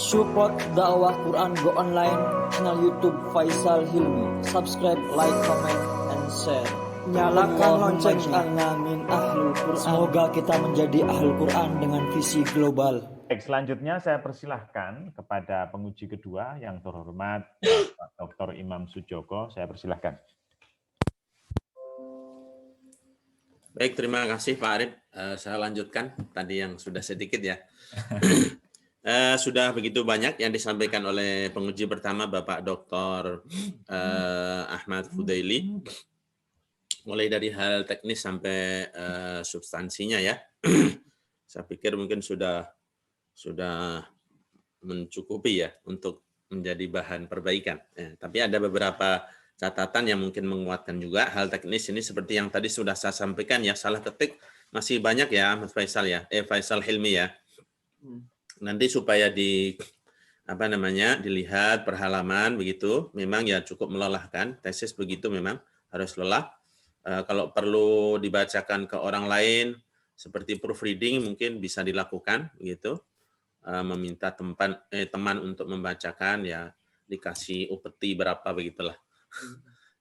Support dakwah Quran Go Online, channel YouTube Faisal Hilmi. Subscribe, like, comment, and share. Nyalakan loncengnya. Min ahlul Quran. Semoga kita menjadi ahlul Quran dengan visi global. Baik, selanjutnya saya persilahkan kepada penguji kedua yang terhormat Pak Dr. Imam Sujoko. Saya persilahkan. Baik, terima kasih Pak Arif. Saya lanjutkan tadi yang sudah sedikit ya. Sudah begitu banyak yang disampaikan oleh penguji pertama Bapak Dr. Ahmad Fudaili, mulai dari hal teknis sampai substansinya ya. Saya pikir mungkin sudah mencukupi ya untuk menjadi bahan perbaikan. Tapi ada beberapa catatan yang mungkin menguatkan juga. Hal teknis ini seperti yang tadi sudah saya sampaikan ya, salah ketik masih banyak ya Mas Faisal ya, Faisal Hilmi ya. Nanti supaya dilihat per halaman begitu, memang ya cukup melelahkan. Tesis begitu memang harus lelah. Kalau perlu dibacakan ke orang lain seperti proofreading mungkin bisa dilakukan begitu. Meminta teman untuk membacakan ya, dikasih upeti berapa begitulah.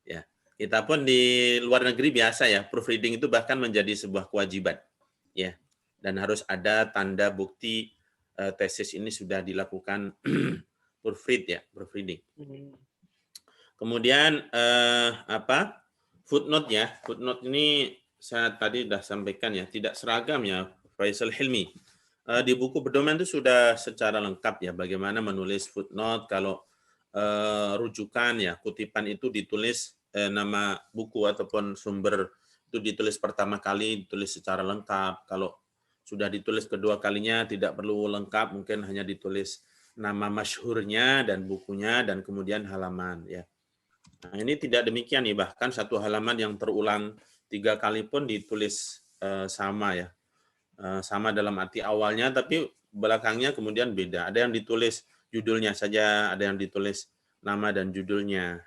Ya, kita pun di luar negeri biasa ya, proofreading itu bahkan menjadi sebuah kewajiban. Ya. Dan harus ada tanda bukti tesis ini sudah dilakukan proofreading. Kemudian footnote ya. Footnote ini saya tadi sudah sampaikan ya, tidak seragam ya Faisal Hilmi. Di buku pedoman itu sudah secara lengkap ya bagaimana menulis footnote. Kalau rujukan ya, kutipan itu ditulis nama buku ataupun sumber itu ditulis pertama kali, ditulis secara lengkap. Kalau sudah ditulis kedua kalinya tidak perlu lengkap, mungkin hanya ditulis nama masyhurnya dan bukunya dan kemudian halaman ya. Nah, ini tidak demikian nih, bahkan satu halaman yang terulang 3 kali pun ditulis sama ya. Sama dalam arti awalnya, tapi belakangnya kemudian beda. Ada yang ditulis judulnya saja, ada yang ditulis nama dan judulnya.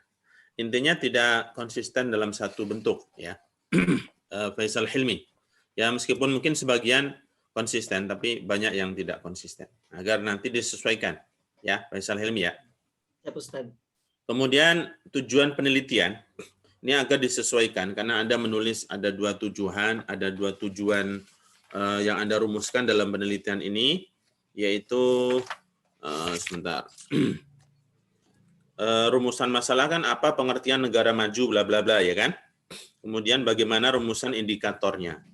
Intinya tidak konsisten dalam satu bentuk ya. Faisal Hilmi. Ya meskipun mungkin sebagian konsisten, tapi banyak yang tidak konsisten. Agar nanti disesuaikan ya Faisal Hilmi ya. Ya Ustaz. Kemudian tujuan penelitian ini agar disesuaikan karena Anda menulis ada 2 tujuan, ada 2 tujuan yang Anda rumuskan dalam penelitian ini, yaitu rumusan masalah kan apa, pengertian negara maju bla bla bla ya kan. Kemudian bagaimana rumusan indikatornya.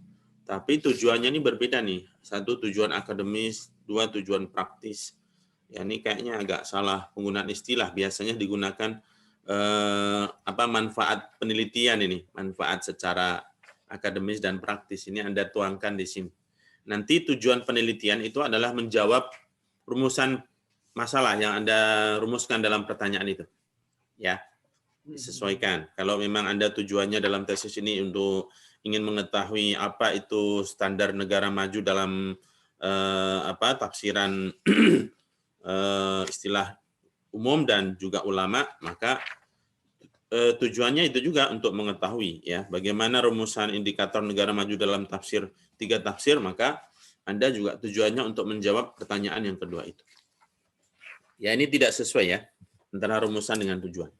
Tapi tujuannya ini berbeda nih. 1 tujuan akademis, 2 tujuan praktis. Ya ini kayaknya agak salah penggunaan istilah. Biasanya digunakan manfaat penelitian ini, manfaat secara akademis dan praktis. Ini Anda tuangkan di sini. Nanti tujuan penelitian itu adalah menjawab rumusan masalah yang Anda rumuskan dalam pertanyaan itu. Ya, disesuaikan. Kalau memang Anda tujuannya dalam tesis ini untuk ingin mengetahui apa itu standar negara maju dalam tafsiran istilah umum dan juga ulama, maka tujuannya itu juga untuk mengetahui ya bagaimana rumusan indikator negara maju dalam tafsir 3 tafsir, maka Anda juga tujuannya untuk menjawab pertanyaan yang kedua itu. Ya ini tidak sesuai ya antara rumusan dengan tujuan.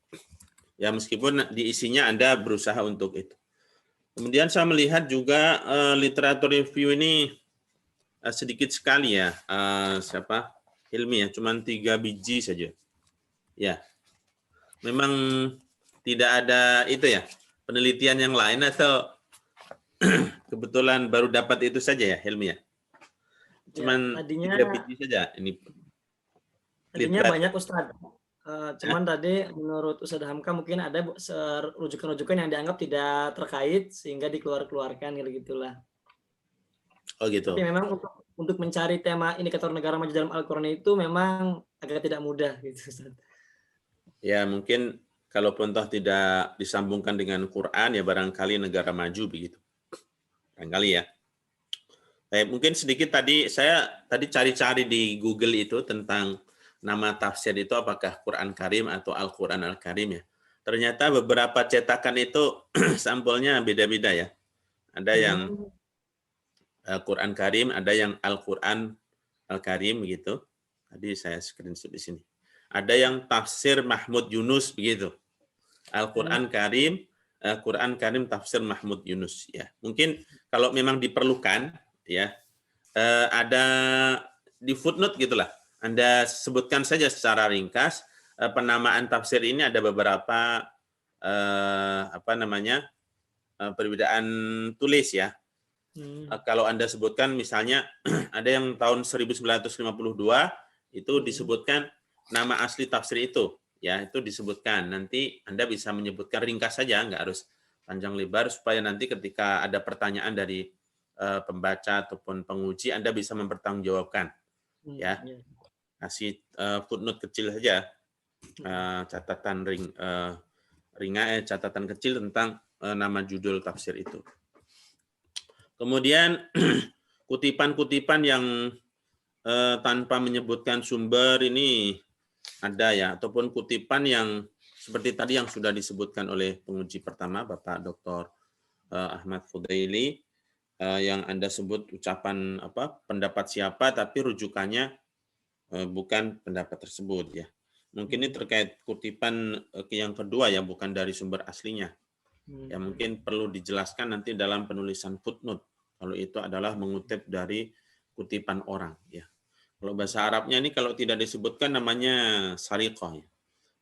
Ya meskipun di isinya Anda berusaha untuk itu. Kemudian saya melihat juga literatur review ini sedikit sekali ya, Hilmi ya, cuman 3 biji saja. Ya, memang tidak ada itu ya, penelitian yang lain atau kebetulan baru dapat itu saja ya, Hilmi ya? Cuman ya, tadinya 3 biji saja ini. Tadinya banyak Ustaz. Cuman tadi menurut Ustaz Hamka mungkin ada rujukan-rujukan yang dianggap tidak terkait sehingga dikeluarkan gitulah. Oh gitu. Tapi memang untuk mencari tema indikator negara maju dalam Al-Qur'an itu memang agak tidak mudah gitu Ustaz. Ya mungkin kalaupun toh tidak disambungkan dengan Quran ya barangkali negara maju begitu. Barangkali ya. Mungkin sedikit saya tadi cari-cari di Google itu tentang nama tafsir itu apakah Quran Karim atau Al-Quran Al-Karim ya. Ternyata beberapa cetakan itu sampulnya beda-beda ya. Ada yang Quran Karim, ada yang Al-Quran Al-Karim gitu. Tadi saya screenshot di sini. Ada yang tafsir Mahmud Yunus begitu. Al-Qur'an Karim, Quran Karim tafsir Mahmud Yunus ya. Mungkin kalau memang diperlukan ya, ada di footnote gitulah. Anda sebutkan saja secara ringkas penamaan tafsir ini ada beberapa perbedaan tulis ya. Kalau Anda sebutkan misalnya ada yang tahun 1952 itu disebutkan nama asli tafsir itu, ya itu disebutkan. Nanti Anda bisa menyebutkan ringkas saja, nggak harus panjang lebar supaya nanti ketika ada pertanyaan dari pembaca ataupun penguji Anda bisa mempertanggungjawabkan, ya. Kasih footnote kecil saja, catatan catatan kecil tentang nama judul tafsir itu. Kemudian kutipan-kutipan yang tanpa menyebutkan sumber ini ada ya, ataupun kutipan yang seperti tadi yang sudah disebutkan oleh penguji pertama Bapak Dr. Ahmad Fudaili, yang Anda sebut ucapan pendapat siapa tapi rujukannya bukan pendapat tersebut ya. Mungkin ini terkait kutipan yang kedua ya, bukan dari sumber aslinya. Ya mungkin perlu dijelaskan nanti dalam penulisan footnote. Kalau itu adalah mengutip dari kutipan orang ya. Kalau bahasa Arabnya ini kalau tidak disebutkan namanya sariqah ya.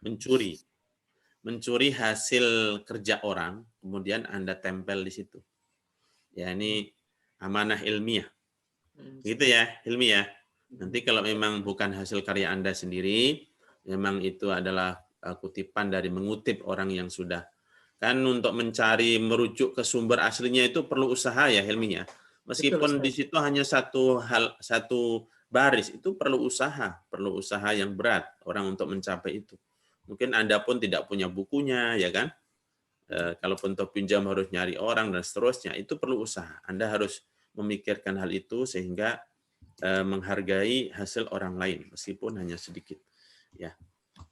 Mencuri. Mencuri hasil kerja orang kemudian Anda tempel di situ. Ya ini amanah ilmiah. Gitu ya, ilmiah. Nanti kalau memang bukan hasil karya Anda sendiri, memang itu adalah kutipan dari mengutip orang yang sudah. Kan untuk mencari merujuk ke sumber aslinya itu perlu usaha ya ilmiah. Meskipun di situ hanya satu baris, itu perlu usaha yang berat orang untuk mencapai itu. Mungkin Anda pun tidak punya bukunya, ya kan? Kalaupun untuk pinjam harus nyari orang dan seterusnya, itu perlu usaha. Anda harus memikirkan hal itu sehingga menghargai hasil orang lain meskipun hanya sedikit. Ya.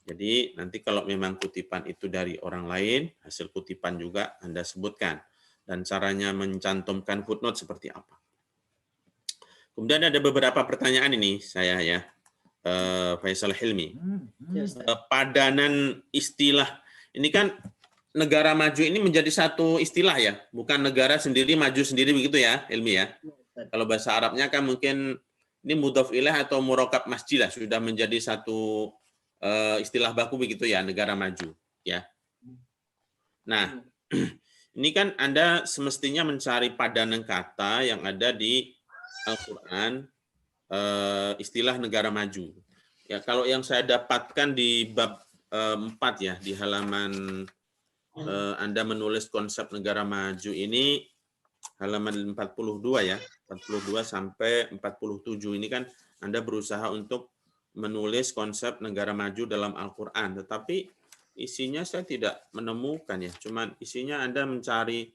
Jadi nanti kalau memang kutipan itu dari orang lain, hasil kutipan juga Anda sebutkan dan caranya mencantumkan footnote seperti apa. Kemudian ada beberapa pertanyaan ini saya ya, Faisal Hilmi. Padanan istilah ini kan negara maju ini menjadi satu istilah ya, bukan negara sendiri maju sendiri begitu ya, Hilmi ya. Kalau bahasa Arabnya kan mungkin ini mudhaf ilaih atau murakab masjid lah, sudah menjadi satu istilah baku begitu ya, negara maju ya. Nah, ini kan Anda semestinya mencari padanan kata yang ada di Al-Quran, istilah negara maju. Ya, kalau yang saya dapatkan di bab 4 ya, di halaman Anda menulis konsep negara maju ini halaman 42 ya, 42 sampai 47 ini kan Anda berusaha untuk menulis konsep negara maju dalam Al-Quran, tetapi isinya saya tidak menemukan ya, cuman isinya Anda mencari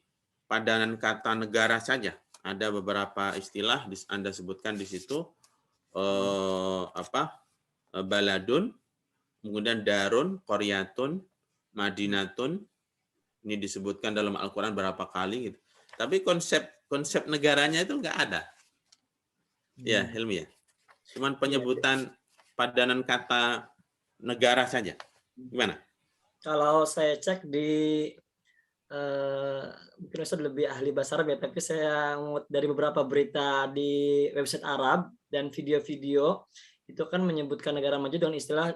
padanan kata negara saja. Ada beberapa istilah Anda sebutkan di situ, baladun, kemudian darun, qaryatun, madinatun, ini disebutkan dalam Al-Quran berapa kali gitu. Tapi konsep negaranya itu nggak ada. Ya, Hilmi ya. Cuman penyebutan padanan kata negara saja. Gimana? Kalau saya cek di mungkin saya lebih ahli bahasa Arab ya, tapi saya ngutip dari beberapa berita di website Arab dan video-video itu kan menyebutkan negara maju dengan istilah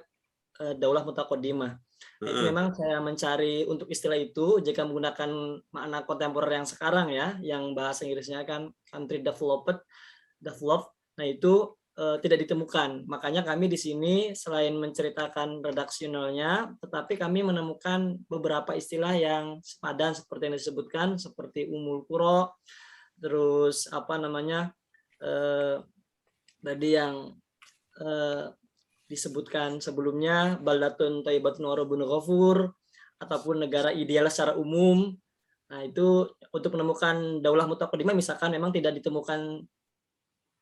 daulah mutaqaddimah. Itu memang saya mencari untuk istilah itu jika menggunakan makna kontemporer yang sekarang ya, yang bahasa Inggrisnya kan country developed. Nah itu tidak ditemukan. Makanya kami di sini selain menceritakan redaksionalnya, tetapi kami menemukan beberapa istilah yang sepadan seperti yang disebutkan, seperti umul qura, terus tadi yang disebutkan sebelumnya baldatun thayyibatun wa rabbun ghafur, ataupun negara ideal secara umum. Nah itu untuk menemukan daulah mutaqaddimah misalkan memang tidak ditemukan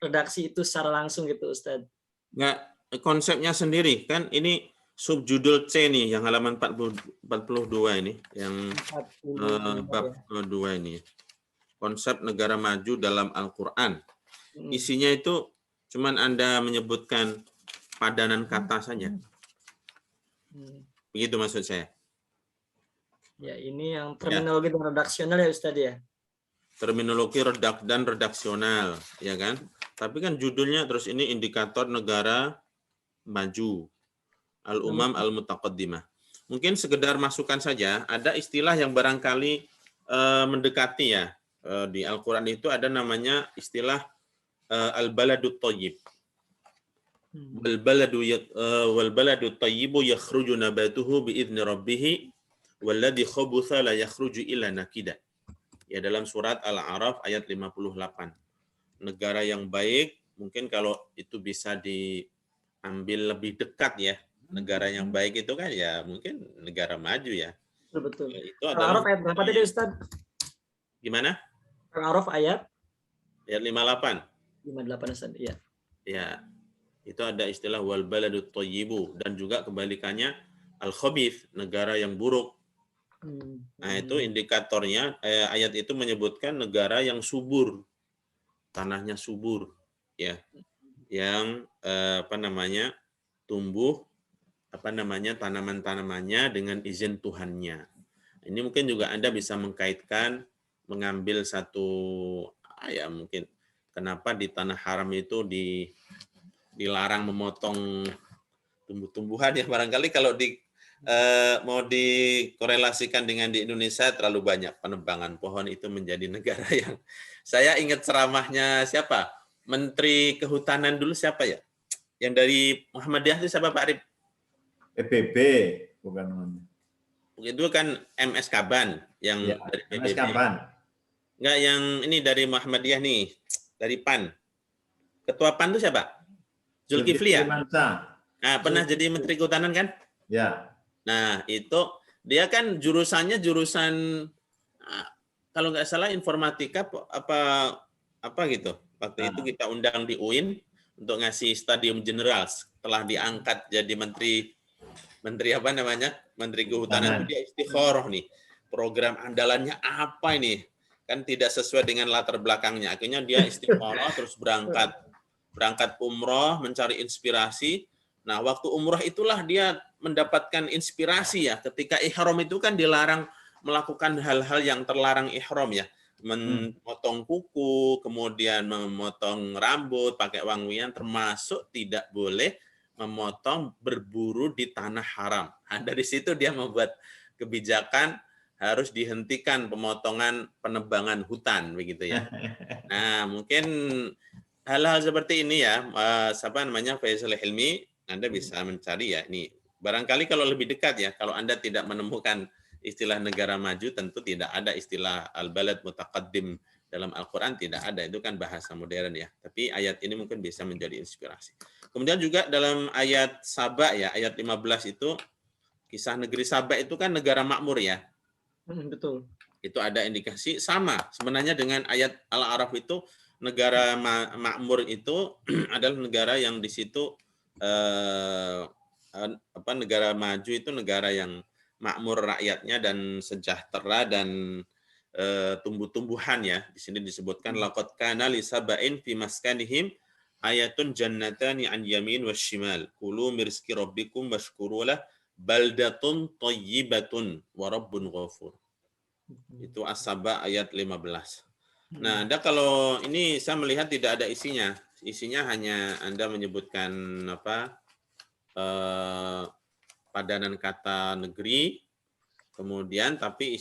redaksi itu secara langsung gitu Ustadz. Nggak, konsepnya sendiri kan ini subjudul C nih yang halaman 42 ini yang bab 2 ini. Konsep negara maju dalam Al-Qur'an. Isinya itu cuman Anda menyebutkan padanan kata saja. Hmm. Begitu maksud saya. Ya, ini yang terminologi dan redaksional ya Ustaz ya. Terminologi redak dan redaksional, ya kan? Tapi kan judulnya terus ini indikator negara maju, al-umam al-mutaqaddimah. Mungkin sekedar masukan saja, ada istilah yang barangkali mendekati ya. Di Al-Quran itu ada namanya istilah al-baladut thayyib. Wal baladu thayyibu yakhruju nabatuhu bi idzni rabbih walladzi khabutha la yakhruju illa nakida. Ya, dalam surat Al-A'raf ayat 58. Negara yang baik, mungkin kalau itu bisa diambil lebih dekat ya. Negara yang baik itu kan ya mungkin negara maju ya. Betul. Ya, itu adalah Al-A'raf ayat berapa tadi Ustaz? gimana? Al-A'raf ayat Ayat 58. 58 Ustaz. Iya. Ya, itu ada istilah wal baladut thayyibu dan juga kebalikannya al-khabith, negara yang buruk. Nah, itu indikatornya ayat itu menyebutkan negara yang subur. Tanahnya subur ya. Yang tumbuh tanaman-tanamannya dengan izin Tuhannya. Ini mungkin juga Anda bisa mengkaitkan mengambil satu mungkin kenapa di tanah haram itu dilarang memotong tumbuh-tumbuhan ya, barangkali kalau mau dikorelasikan dengan di Indonesia terlalu banyak penebangan pohon, itu menjadi negara yang saya ingat ceramahnya siapa? Menteri Kehutanan dulu siapa ya? Yang dari Muhammadiyah itu siapa Pak Arif? PBB bukan namanya. Itu kan MS Kaban yang Ya, dari MS PBB. Kaban. Enggak, yang ini dari Muhammadiyah nih, dari PAN. Ketua PAN itu siapa? Zulkifli ya? Nah, pernah jadi Menteri Kehutanan kan? Ya. Nah, itu dia kan jurusannya jurusan kalau nggak salah informatika apa gitu. Waktu itu kita undang di UIN untuk ngasih stadium general setelah diangkat jadi menteri Menteri Kehutanan. Dia istikharah nih. Program andalannya apa ini? Kan tidak sesuai dengan latar belakangnya. Akhirnya dia istikharah terus berangkat umroh mencari inspirasi. Nah, waktu umroh itulah dia mendapatkan inspirasi ya. Ketika ihram itu kan dilarang melakukan hal-hal yang terlarang ihram ya. Memotong kuku, kemudian memotong rambut, pakai wangian, termasuk tidak boleh memotong berburu di tanah haram. Nah, dari situ dia membuat kebijakan harus dihentikan pemotongan penebangan hutan begitu ya. Nah, mungkin hal-hal seperti ini ya, Faisal Hilmi, Anda bisa mencari ya. Ini barangkali kalau lebih dekat ya, kalau Anda tidak menemukan istilah negara maju, tentu tidak ada istilah al-balad mutaqaddim dalam Al-Quran, tidak ada. Itu kan bahasa modern ya. Tapi ayat ini mungkin bisa menjadi inspirasi. Kemudian juga dalam ayat Saba ya, ayat 15 itu, kisah negeri Saba itu kan negara makmur ya. Betul. Itu ada indikasi sama sebenarnya dengan ayat Al-A'raf itu, negara makmur itu adalah negara yang di situ negara maju itu negara yang makmur rakyatnya dan sejahtera dan tumbuh-tumbuhan ya. Di sini disebutkan laqad kana li saba'in fi maskanihim ayatun jannatani an yamin wasyimal kulu min rizqi rabbikum washkuru lah baldatun thayyibatun wa rabbun ghafur. Itu As-Saba ayat 15. Nah, Anda kalau ini saya melihat tidak ada isinya. Isinya hanya Anda menyebutkan padanan kata negeri, kemudian tapi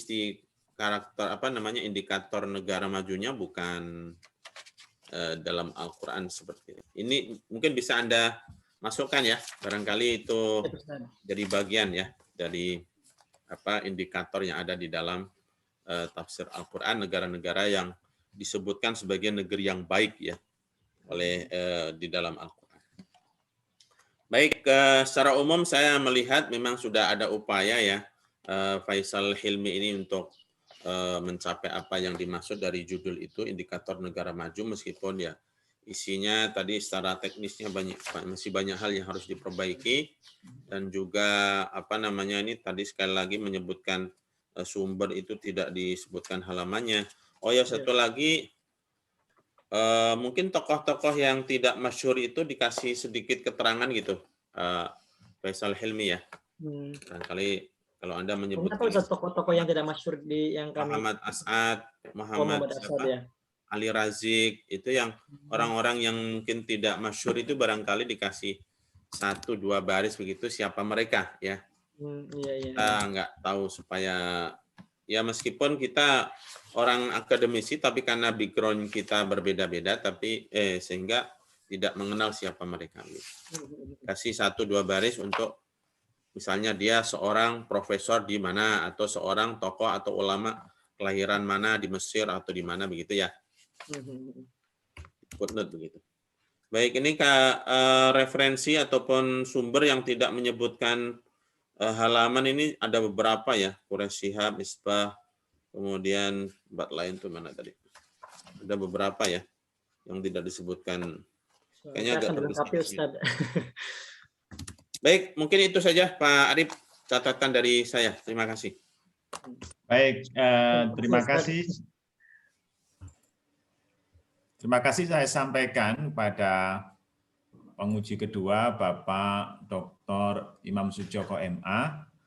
indikator negara majunya bukan dalam Al-Quran seperti ini. Ini mungkin bisa Anda masukkan ya, barangkali itu jadi bagian ya dari indikator yang ada di dalam tafsir Al-Quran, negara-negara yang disebutkan sebagai negeri yang baik ya oleh di dalam Al-Quran. Baik, secara umum saya melihat memang sudah ada upaya ya Faisal Hilmi ini untuk mencapai apa yang dimaksud dari judul itu, indikator negara maju, meskipun ya isinya tadi secara teknisnya masih banyak hal yang harus diperbaiki, dan juga ini tadi sekali lagi menyebutkan sumber itu tidak disebutkan halamannya. Oh ya, satu lagi Mungkin tokoh-tokoh yang tidak masyhur itu dikasih sedikit keterangan gitu, Faisal Hilmi ya. Barangkali kalau Anda Apa menyebutkan Ustaz tokoh-tokoh yang tidak masyhur di yang kami Muhammad As'ad, Muhammad Muhammad Asad siapa? ya. Ali Razik, itu yang orang-orang yang mungkin tidak masyhur itu barangkali dikasih 1-2 baris begitu siapa mereka ya. Iya. Kita nggak tahu supaya ya meskipun kita orang akademisi tapi karena background kita berbeda-beda tapi sehingga tidak mengenal siapa mereka. Kasih 1-2 baris untuk misalnya dia seorang profesor di mana atau seorang tokoh atau ulama kelahiran mana di Mesir atau di mana begitu ya. Footnote begitu. Baik, ini referensi ataupun sumber yang tidak menyebutkan halaman ini ada beberapa ya, Quraisy Shihab, Misbah, kemudian tempat lain tuh mana tadi? Ada beberapa ya yang tidak disebutkan. Kayaknya agak dilengkapi Ustaz. Baik, mungkin itu saja Pak Arif catatan dari saya. Terima kasih. Baik, terima kasih. Terima kasih saya sampaikan pada penguji kedua Bapak Dr. Imam Sujoko MA